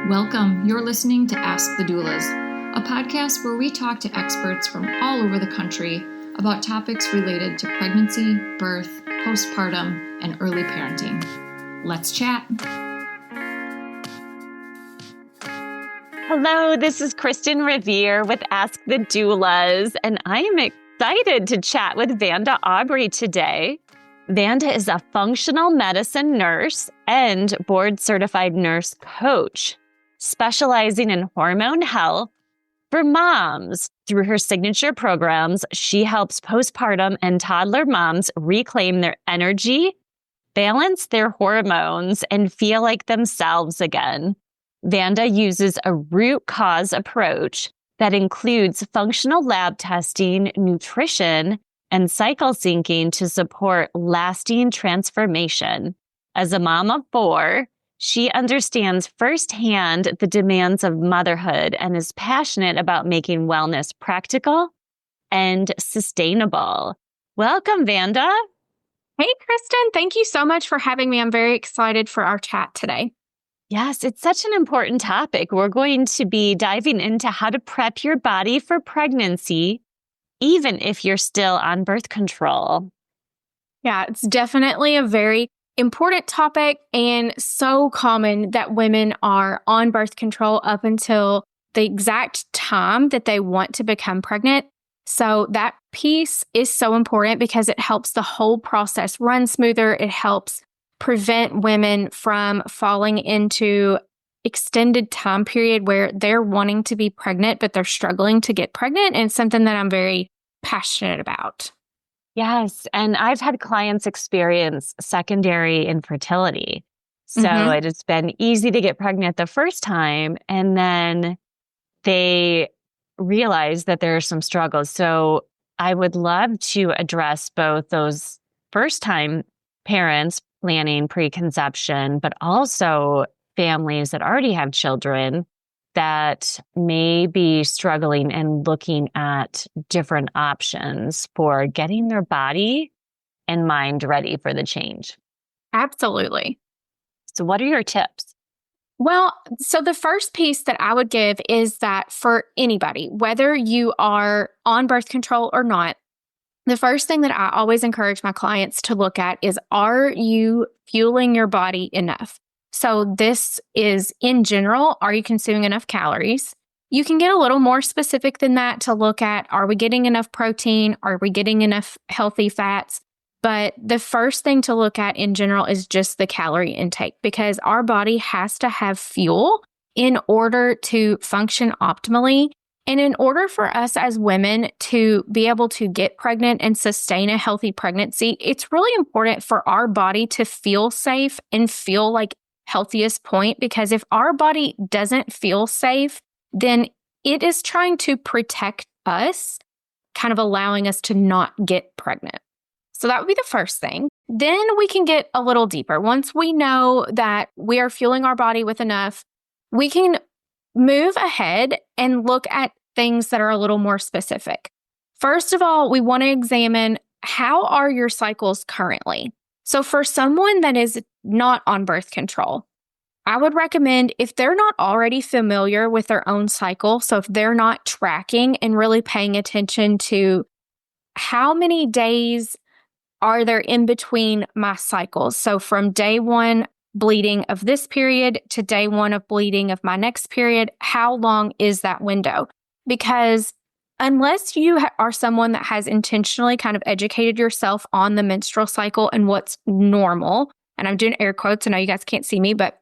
Welcome. You're listening to Ask the Doulas, a podcast where we talk to experts from all over the country about topics related to pregnancy, birth, postpartum, and early parenting. Let's chat. Hello, this is Kristin Revere with Ask the Doulas, and I am excited to chat with Vanda Aubrey today. Vanda is a functional medicine nurse and board-certified nurse coach, specializing in hormone health for moms. Through her signature programs, she helps postpartum and toddler moms reclaim their energy, balance their hormones, and feel like themselves again. Vanda uses a root cause approach that includes functional lab testing, nutrition, and cycle syncing to support lasting transformation. As a mom of 4, she understands firsthand the demands of motherhood and is passionate about making wellness practical and sustainable. Welcome, Vanda. Hey, Kristin. Thank you so much for having me. I'm very excited for our chat today. Yes, it's such an important topic. We're going to be diving into how to prep your body for pregnancy, even if you're still on birth control. Yeah, it's definitely a very important topic and so common that women are on birth control up until the exact time that they want to become pregnant. So that piece is so important because it helps the whole process run smoother. It helps prevent women from falling into extended time period where they're wanting to be pregnant, but they're struggling to get pregnant. And it's something that I'm very passionate about. Yes. And I've had clients experience secondary infertility. So it has been easy to get pregnant the first time, and then they realize that there are some struggles. So I would love to address both those first-time parents planning preconception, but also families that already have children that may be struggling and looking at different options for getting their body and mind ready for the change. Absolutely. So what are your tips? Well, so the first piece that I would give is that for anybody, whether you are on birth control or not, the first thing that I always encourage my clients to look at is, are you fueling your body enough? So this is in general, are you consuming enough calories? You can get a little more specific than that to look at, are we getting enough protein? Are we getting enough healthy fats? But the first thing to look at in general is just the calorie intake, because our body has to have fuel in order to function optimally. And in order for us as women to be able to get pregnant and sustain a healthy pregnancy, it's really important for our body to feel safe and feel like healthiest point, because if our body doesn't feel safe, then it is trying to protect us, kind of allowing us to not get pregnant. So that would be the first thing. Then we can get a little deeper. Once we know that we are fueling our body with enough, we can move ahead and look at things that are a little more specific. First of all, we want to examine, how are your cycles currently? So for someone that is not on birth control, I would recommend, if they're not already familiar with their own cycle, so if they're not tracking and really paying attention to how many days are there in between my cycles. So from day 1 bleeding of this period to day 1 of bleeding of my next period, how long is that window? Because unless you are someone that has intentionally kind of educated yourself on the menstrual cycle and what's normal, and I'm doing air quotes, I know you guys can't see me, but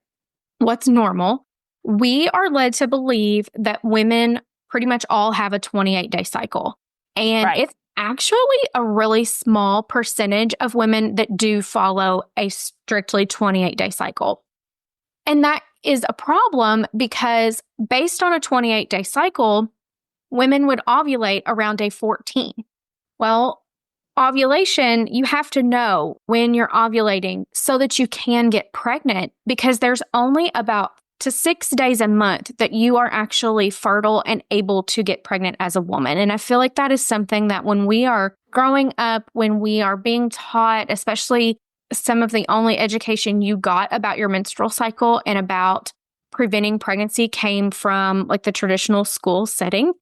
what's normal, we are led to believe that women pretty much all have a 28-day cycle. And it's actually a really small percentage of women that do follow a strictly 28-day cycle. And that is a problem because based on a 28-day cycle, women would ovulate around day 14. Well, ovulation, you have to know when you're ovulating so that you can get pregnant, because there's only about to 6 days a month that you are actually fertile and able to get pregnant as a woman. And I feel like that is something that when we are growing up, when we are being taught, especially some of the only education you got about your menstrual cycle and about preventing pregnancy came from like the traditional school setting.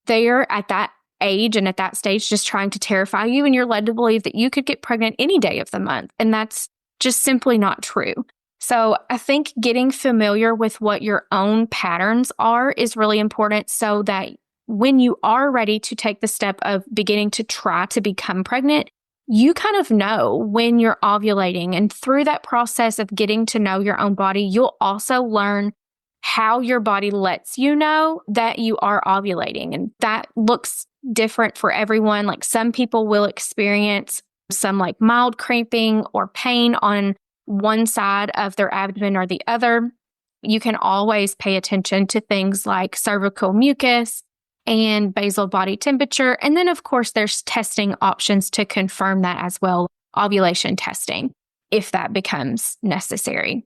They're at that age and at that stage just trying to terrify you, and you're led to believe that you could get pregnant any day of the month. And that's just simply not true. So I think getting familiar with what your own patterns are is really important, so that when you are ready to take the step of beginning to try to become pregnant, you kind of know when you're ovulating. And through that process of getting to know your own body, you'll also learn how your body lets you know that you are ovulating. And that looks different for everyone. Like some people will experience some like mild cramping or pain on one side of their abdomen or the other. You can always pay attention to things like cervical mucus and basal body temperature. And then, of course, there's testing options to confirm that as well, ovulation testing, if that becomes necessary.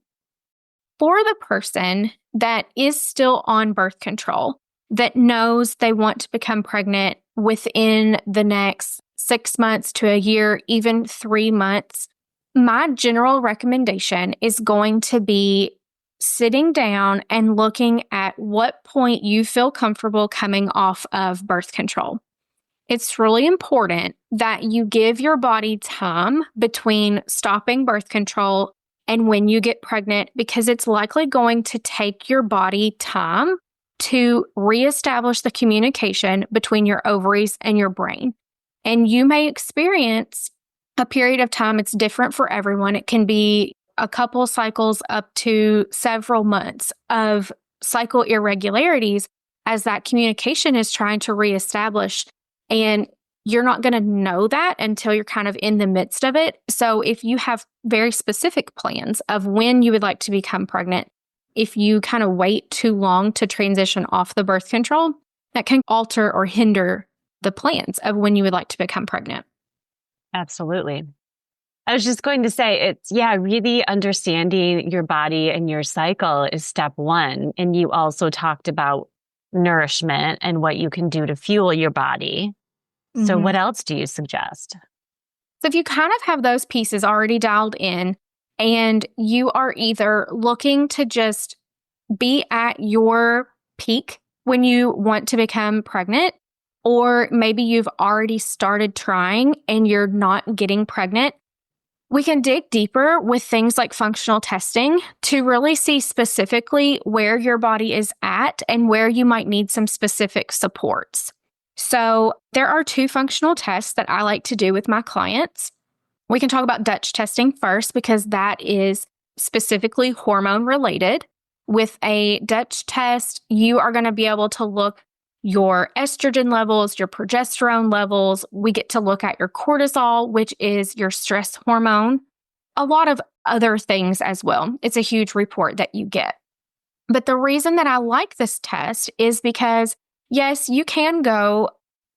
For the person that is still on birth control, that knows they want to become pregnant within the next 6 months to a year, even 3 months, my general recommendation is going to be sitting down and looking at what point you feel comfortable coming off of birth control. It's really important that you give your body time between stopping birth control and when you get pregnant, because it's likely going to take your body time to reestablish the communication between your ovaries and your brain. And you may experience a period of time. It's different for everyone. It can be a couple cycles up to several months of cycle irregularities as that communication is trying to reestablish. And you're not going to know that until you're kind of in the midst of it. So if you have very specific plans of when you would like to become pregnant, if you kind of wait too long to transition off the birth control, that can alter or hinder the plans of when you would like to become pregnant. Absolutely. I was just going to say really understanding your body and your cycle is step one. And you also talked about nourishment and what you can do to fuel your body. So what else do you suggest? So if you kind of have those pieces already dialed in and you are either looking to just be at your peak when you want to become pregnant, or maybe you've already started trying and you're not getting pregnant, we can dig deeper with things like functional testing to really see specifically where your body is at and where you might need some specific supports. So there are 2 functional tests that I like to do with my clients. We can talk about Dutch testing first because that is specifically hormone related. With a Dutch test, you are going to be able to look your estrogen levels, your progesterone levels. We get to look at your cortisol, which is your stress hormone, a lot of other things as well. It's a huge report that you get. But the reason that I like this test is because, yes, you can go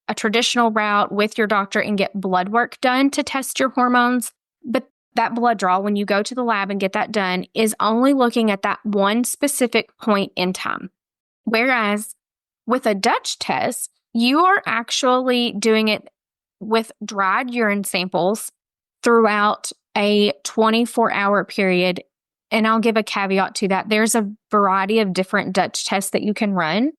a traditional route with your doctor and get blood work done to test your hormones. But that blood draw, when you go to the lab and get that done, is only looking at that one specific point in time. Whereas with a Dutch test, you are actually doing it with dried urine samples throughout a 24-hour period. And I'll give a caveat to that. There's a variety of different Dutch tests that you can run.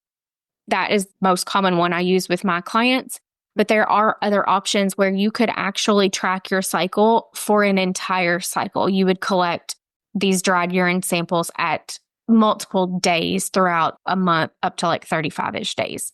That is the most common one I use with my clients. But there are other options where you could actually track your cycle for an entire cycle. You would collect these dried urine samples at multiple days throughout a month, up to like 35-ish days.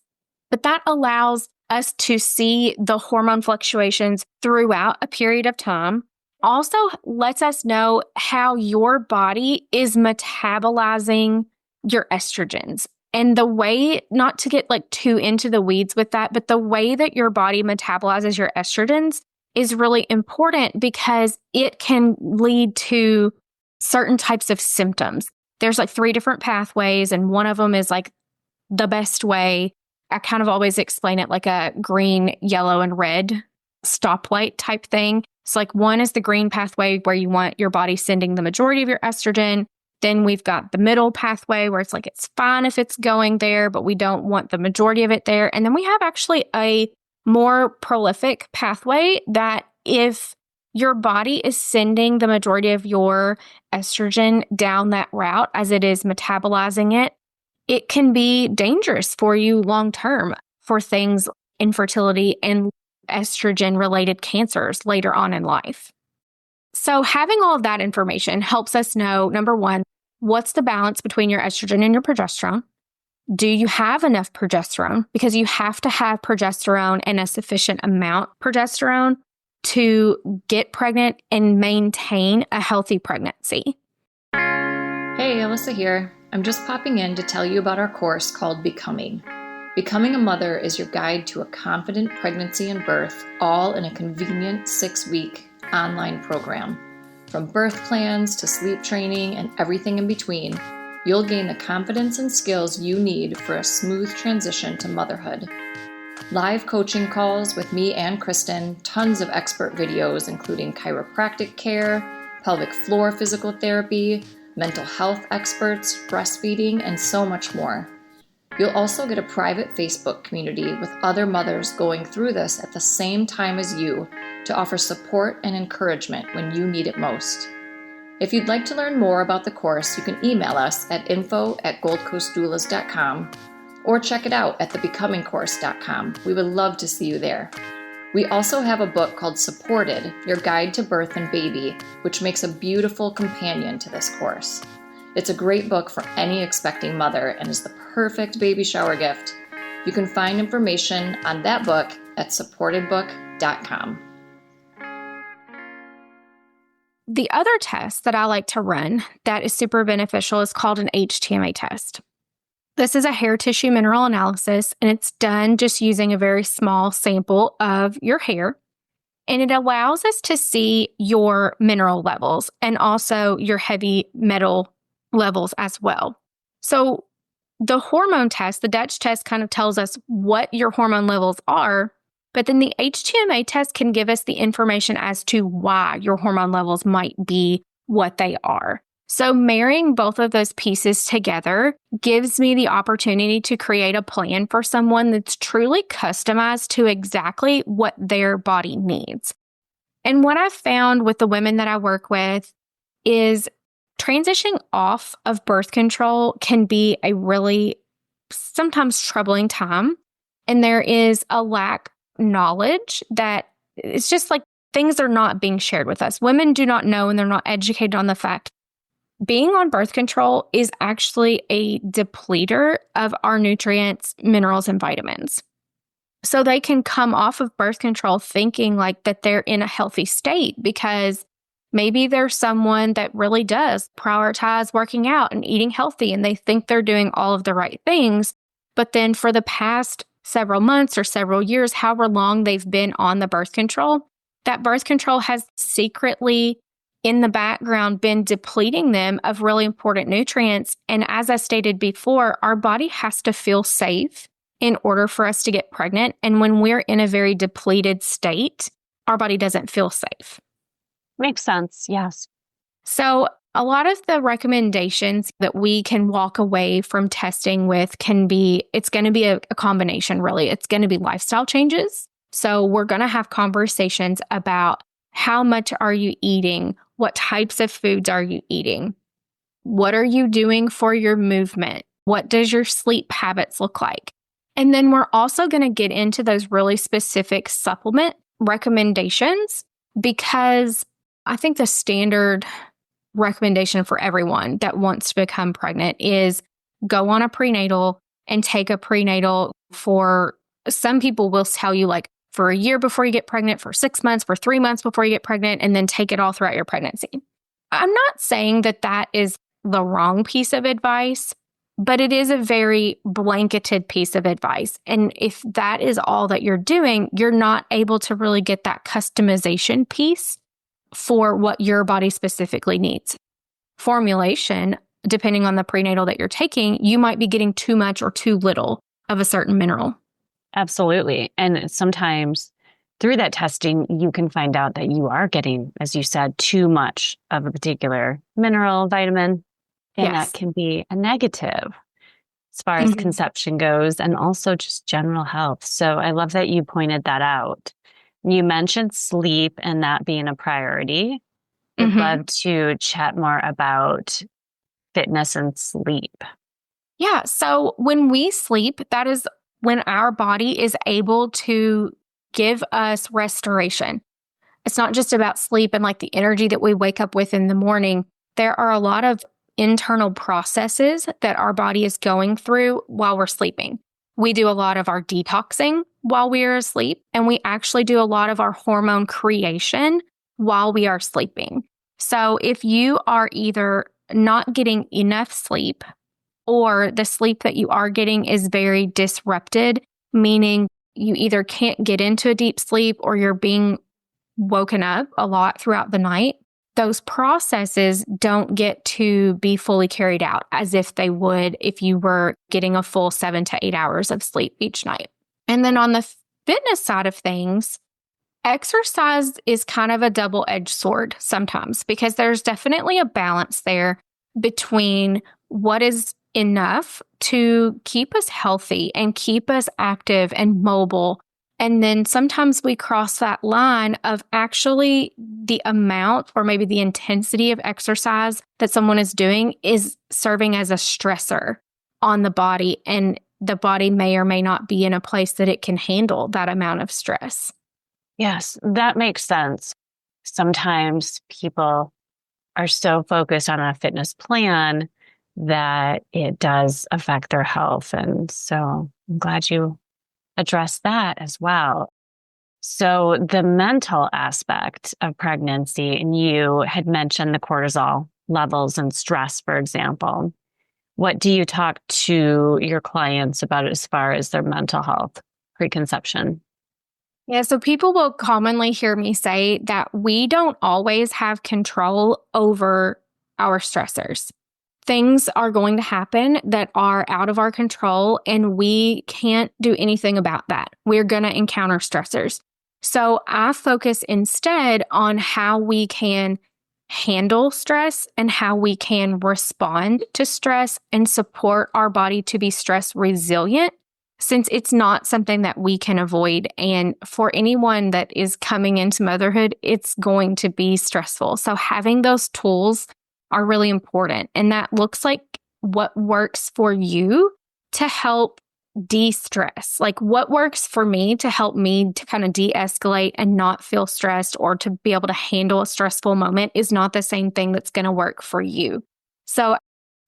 But that allows us to see the hormone fluctuations throughout a period of time. Also lets us know how your body is metabolizing your estrogens. And the way, not to get like too into the weeds with that, but the way that your body metabolizes your estrogens is really important because it can lead to certain types of symptoms. There's like 3 different pathways, and one of them is like the best way. I kind of always explain it like a green, yellow, and red stoplight type thing. It's like one is the green pathway where you want your body sending the majority of your estrogen. Then we've got the middle pathway where it's like it's fine if it's going there, but we don't want the majority of it there. And then we have actually a more prolific pathway that if your body is sending the majority of your estrogen down that route as it is metabolizing it. It can be dangerous for you long term for things infertility and estrogen related cancers later on in life. So having all of that information helps us know, number one, what's the balance between your estrogen and your progesterone? Do you have enough progesterone? Because you have to have progesterone and a sufficient amount of progesterone to get pregnant and maintain a healthy pregnancy. Hey, Alyssa here. I'm just popping in to tell you about our course called Becoming. Becoming a Mother is your guide to a confident pregnancy and birth, all in a convenient 6-week online program. From birth plans to sleep training and everything in between, you'll gain the confidence and skills you need for a smooth transition to motherhood. Live coaching calls with me and Kristin, tons of expert videos including chiropractic care, pelvic floor physical therapy, mental health experts, breastfeeding, and so much more. You'll also get a private Facebook community with other mothers going through this at the same time as you to offer support and encouragement when you need it most. If you'd like to learn more about the course, you can email us at info@goldcoastdoulas.com or check it out at thebecomingcourse.com. We would love to see you there. We also have a book called Supported, Your Guide to Birth and Baby, which makes a beautiful companion to this course. It's a great book for any expecting mother and is the perfect baby shower gift. You can find information on that book at supportedbook.com. The other test that I like to run that is super beneficial is called an HTMA test. This is a hair tissue mineral analysis, and it's done just using a very small sample of your hair. And it allows us to see your mineral levels and also your heavy metal levels as well. So the hormone test, the Dutch test, kind of tells us what your hormone levels are, but then the HTMA test can give us the information as to why your hormone levels might be what they are. So marrying both of those pieces together gives me the opportunity to create a plan for someone that's truly customized to exactly what their body needs. And what I've found with the women that I work with is transitioning off of birth control can be a really sometimes troubling time. And there is a lack of knowledge that it's just like things are not being shared with us. Women do not know and they're not educated on the fact being on birth control is actually a depleter of our nutrients, minerals, and vitamins. So they can come off of birth control thinking like that they're in a healthy state because maybe there's someone that really does prioritize working out and eating healthy and they think they're doing all of the right things. But then for the past several months or several years, however long they've been on the birth control, that birth control has secretly in the background been depleting them of really important nutrients. And as I stated before, our body has to feel safe in order for us to get pregnant. And when we're in a very depleted state, our body doesn't feel safe. Makes sense. Yes. So a lot of the recommendations that we can walk away from testing with it's going to be a combination, really. It's going to be lifestyle changes. So we're going to have conversations about how much are you eating? What types of foods are you eating? What are you doing for your movement? What does your sleep habits look like? And then we're also going to get into those really specific supplement recommendations because I think the standard recommendation for everyone that wants to become pregnant is go on a prenatal and take a prenatal for some people will tell you like for a year before you get pregnant, for 6 months, for 3 months before you get pregnant, and then take it all throughout your pregnancy. I'm not saying that that is the wrong piece of advice, but it is a very blanketed piece of advice. And if that is all that you're doing, you're not able to really get that customization piece for what your body specifically needs. Formulation, depending on the prenatal that you're taking, you might be getting too much or too little of a certain mineral. Absolutely. And sometimes through that testing, you can find out that you are getting, as you said, too much of a particular mineral, vitamin, and that can be a negative as far as conception goes and also just general health. So I love that you pointed that out. You mentioned sleep and that being a priority. I'd love to chat more about fitness and sleep. Yeah. So when we sleep, that is when our body is able to give us restoration. It's not just about sleep and like the energy that we wake up with in the morning. There are a lot of internal processes that our body is going through while we're sleeping. We do a lot of our detoxing while we are asleep, and we actually do a lot of our hormone creation while we are sleeping. So if you are either not getting enough sleep or the sleep that you are getting is very disrupted, meaning you either can't get into a deep sleep or you're being woken up a lot throughout the night, those processes don't get to be fully carried out as if they would if you were getting a full 7 to 8 hours of sleep each night. And then on the fitness side of things, exercise is kind of a double-edged sword sometimes because there's definitely a balance there between what is enough to keep us healthy and keep us active and mobile. And then sometimes we cross that line of actually the amount or maybe the intensity of exercise that someone is doing is serving as a stressor on the body. And the body may or may not be in a place that it can handle that amount of stress. Yes, that makes sense. Sometimes people are so focused on a fitness plan that it does affect their health. And so I'm glad you addressed that as well. So the mental aspect of pregnancy, and you had mentioned the cortisol levels and stress, for example. What do you talk to your clients about as far as their mental health preconception? Yeah, so people will commonly hear me say that we don't always have control over our stressors. Things are going to happen that are out of our control, and we can't do anything about that. We're going to encounter stressors. So I focus instead on how we can handle stress and how we can respond to stress and support our body to be stress resilient, since it's not something that we can avoid. And for anyone that is coming into motherhood, it's going to be stressful. So having those tools are really important. And that looks like what works for you to help de-stress. Like what works for me to help me to kind of de-escalate and not feel stressed or to be able to handle a stressful moment is not the same thing that's going to work for you. So a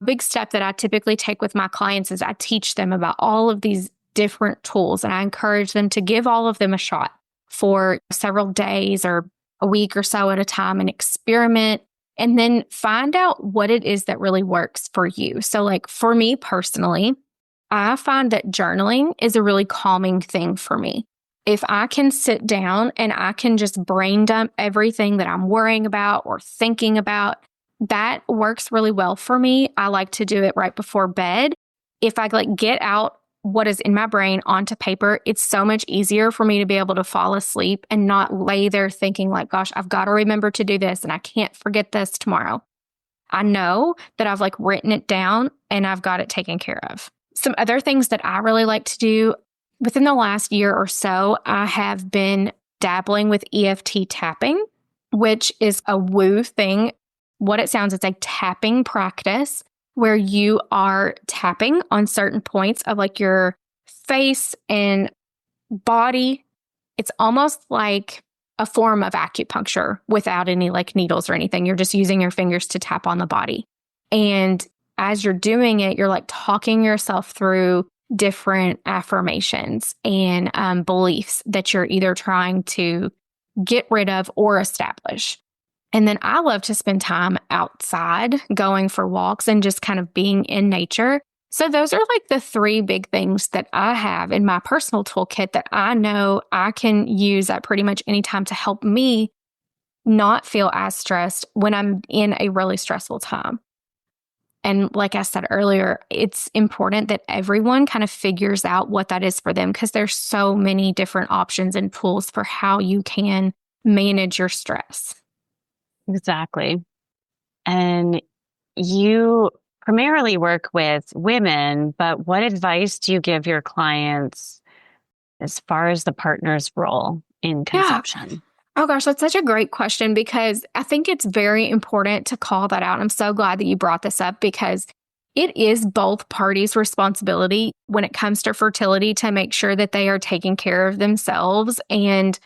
big step that I typically take with my clients is I teach them about all of these different tools, and I encourage them to give all of them a shot for several days or a week or so at a time and experiment. And then find out what it is that really works for you. So like for me personally, I find that journaling is a really calming thing for me. If I can sit down and I can just brain dump everything that I'm worrying about or thinking about, that works really well for me. I like to do it right before bed. If I like get out what is in my brain onto paper, it's so much easier for me to be able to fall asleep and not lay there thinking like, gosh, I've got to remember to do this and I can't forget this tomorrow. I know that I've like written it down and I've got it taken care of. Some other things that I really like to do within the last year or so, I have been dabbling with EFT tapping, which is a woo thing. What it sounds, it's a tapping practice where you are tapping on certain points of like your face and body. It's almost like a form of acupuncture without any like needles or anything. You're just using your fingers to tap on the body. And as you're doing it, you're like talking yourself through different affirmations and beliefs that you're either trying to get rid of or establish. And then I love to spend time outside, going for walks and just kind of being in nature. So those are like the three big things that I have in my personal toolkit that I know I can use at pretty much any time to help me not feel as stressed when I'm in a really stressful time. And like I said earlier, it's important that everyone kind of figures out what that is for them because there's so many different options and tools for how you can manage your stress. Exactly. And you primarily work with women, but what advice do you give your clients as far as the partner's role in conception? Oh gosh, that's such a great question because I think it's very important to call that out. I'm so glad that you brought this up because it is both parties' responsibility when it comes to fertility to make sure that they are taking care of themselves. And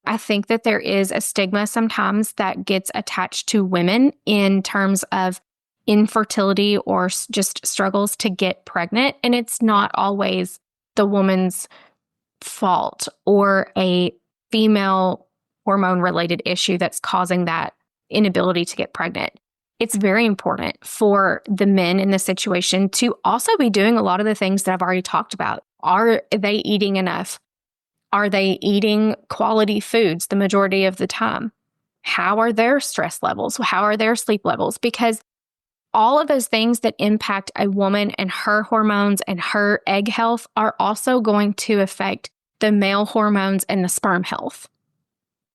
I think that there is a stigma sometimes that gets attached to women in terms of infertility or just struggles to get pregnant. And it's not always the woman's fault or a female hormone related issue that's causing that inability to get pregnant. It's very important for the men in this situation to also be doing a lot of the things that I've already talked about. Are they eating enough? Are they eating quality foods the majority of the time? How are their stress levels? How are their sleep levels? Because all of those things that impact a woman and her hormones and her egg health are also going to affect the male hormones and the sperm health.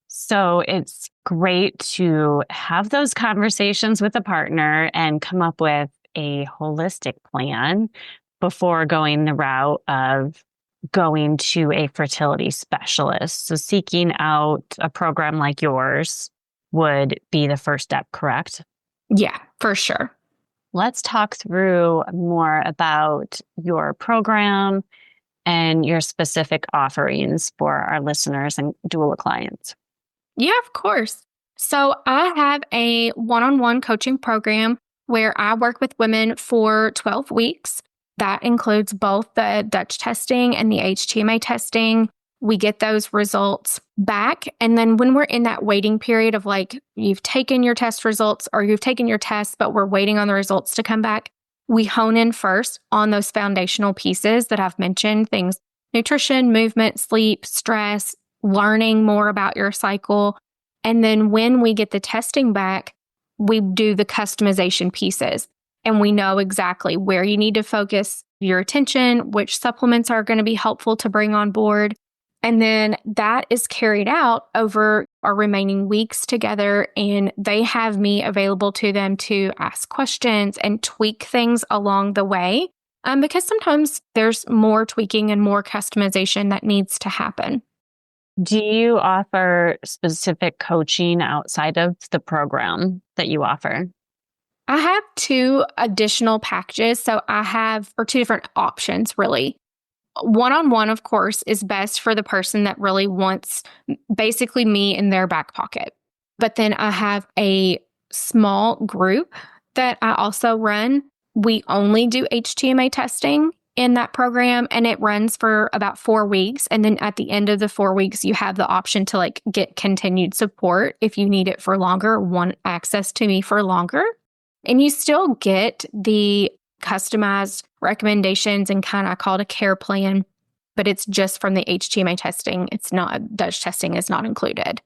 So it's great to have those conversations with a partner and come up with a holistic plan before going the route of going to a fertility specialist. So seeking out a program like yours would be the first step, correct? Yeah, for sure. Let's talk through more about your program and your specific offerings for our listeners and doula clients. Yeah, of course. So I have a one-on-one coaching program where I work with women for 12 weeks. That includes both the Dutch testing and the HTMA testing. We get those results back. And then when we're in that waiting period of like, you've taken your test results or you've taken your test, but we're waiting on the results to come back, we hone in first on those foundational pieces that I've mentioned, things, nutrition, movement, sleep, stress, learning more about your cycle. And then when we get the testing back, we do the customization pieces and we know exactly where you need to focus your attention, which supplements are going to be helpful to bring on board. And then that is carried out over our remaining weeks together. And they have me available to them to ask questions and tweak things along the way. Because sometimes there's more tweaking and more customization that needs to happen. Do you offer specific coaching outside of the program that you offer? I have two additional packages. So I have, or two different options, really. One-on-one, of course, is best for the person that really wants basically me in their back pocket. But then I have a small group that I also run. We only do HTMA testing in that program, and it runs for about 4 weeks. And then at the end of the 4 weeks, you have the option to like get continued support if you need it for longer, want access to me for longer. And you still get the customized recommendations and kind of, I call it a care plan, but it's just from the HTMA testing. It's not, Dutch testing is not included.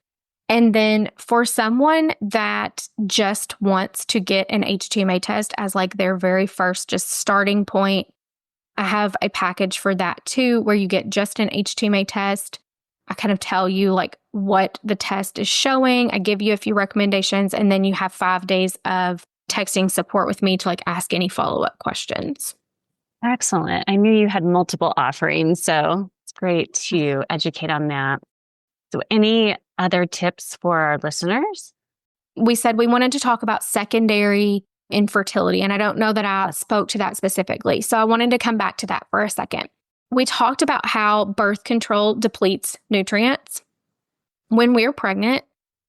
And then for someone that just wants to get an HTMA test as like their very first just starting point, I have a package for that too, where you get just an HTMA test. I kind of tell you like what the test is showing. I give you a few recommendations, and then you have 5 days of texting support with me to like ask any follow-up questions. Excellent. I knew you had multiple offerings, so it's great to educate on that. So any other tips for our listeners? We said we wanted to talk about secondary infertility, and I don't know that I spoke to that specifically. So I wanted to come back to that for a second. We talked about how birth control depletes nutrients. When we're pregnant,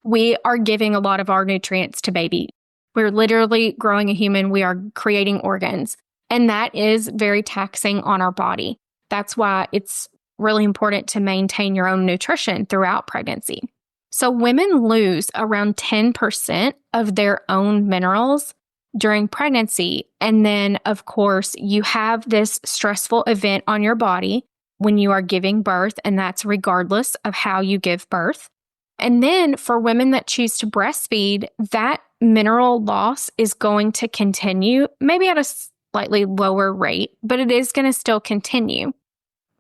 we are giving a lot of our nutrients to baby. We're literally growing a human. We are creating organs, and that is very taxing on our body. That's why it's really important to maintain your own nutrition throughout pregnancy. So women lose around 10% of their own minerals during pregnancy. And then, of course, you have this stressful event on your body when you are giving birth, and that's regardless of how you give birth. And then for women that choose to breastfeed, that mineral loss is going to continue, maybe at a slightly lower rate, but it is going to still continue.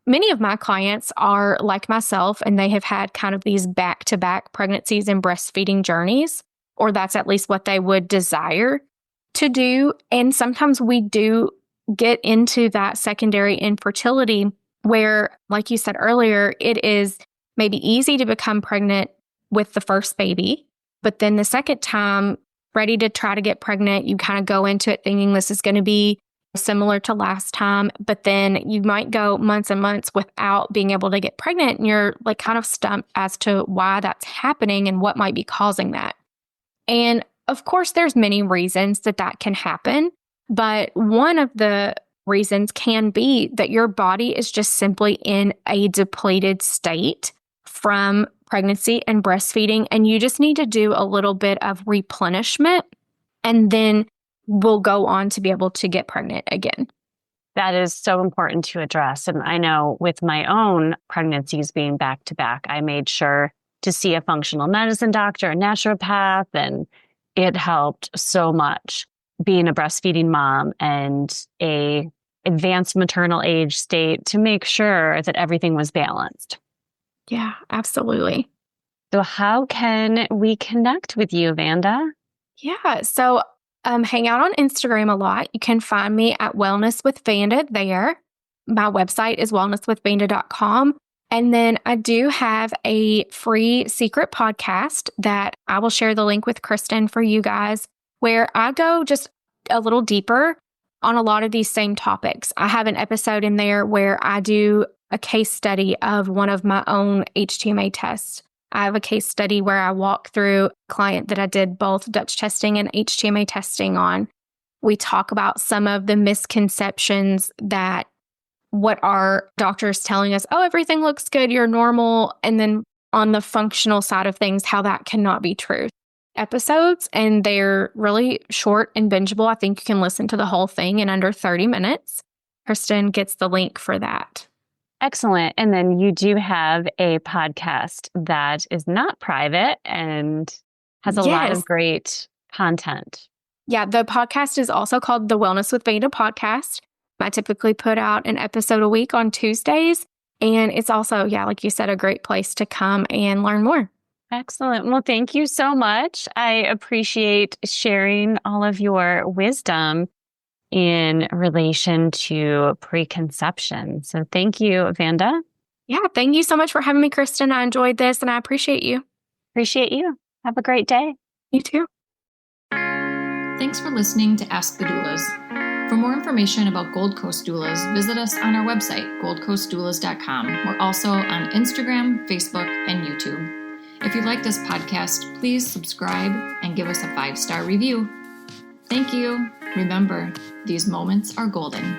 Many of my clients are like myself, and they have had kind of these back-to-back pregnancies and breastfeeding journeys, or that's at least what they would desire to do. And sometimes we do get into that secondary infertility where, like you said earlier, it is maybe easy to become pregnant with the first baby, but then the second time, ready to try to get pregnant, you kind of go into it thinking this is going to be similar to last time, but then you might go months and months without being able to get pregnant, and you're like kind of stumped as to why that's happening and what might be causing that. And of course, there's many reasons that can happen, but one of the reasons can be that your body is just simply in a depleted state from pregnancy and breastfeeding, and you just need to do a little bit of replenishment, and then we'll go on to be able to get pregnant again. That is so important to address. And I know with my own pregnancies being back to back, I made sure to see a functional medicine doctor, a naturopath, and it helped so much being a breastfeeding mom and a advanced maternal age state to make sure that everything was balanced. Yeah, absolutely. So how can we connect with you, Vanda? Yeah, so hang out on Instagram a lot. You can find me at Wellness with Vanda there. My website is wellnesswithvanda.com. And then I do have a free secret podcast that I will share the link with Kristin for you guys, where I go just a little deeper on a lot of these same topics. I have an episode in there where I do a case study of one of my own HTMA tests. I have a case study where I walk through a client that I did both Dutch testing and HTMA testing on. We talk about some of the misconceptions that what our doctors telling us, oh, everything looks good, you're normal. And then on the functional side of things, how that cannot be true. Episodes, and they're really short and bingeable. I think you can listen to the whole thing in under 30 minutes. Kristin gets the link for that. Excellent. And then you do have a podcast that is not private and has a lot of great content. Yeah, the podcast is also called the Wellness with Vanda podcast. I typically put out an episode a week on Tuesdays. And it's also, like you said, a great place to come and learn more. Excellent. Well, thank you so much. I appreciate sharing all of your wisdom in relation to preconception. So thank you, Vanda. Yeah, thank you so much for having me, Kristin. I enjoyed this and I appreciate you. Appreciate you. Have a great day. You too. Thanks for listening to Ask the Doulas. For more information about Gold Coast Doulas, visit us on our website, goldcoastdoulas.com. We're also on Instagram, Facebook, and YouTube. If you like this podcast, please subscribe and give us a 5-star review. Thank you. Remember, these moments are golden.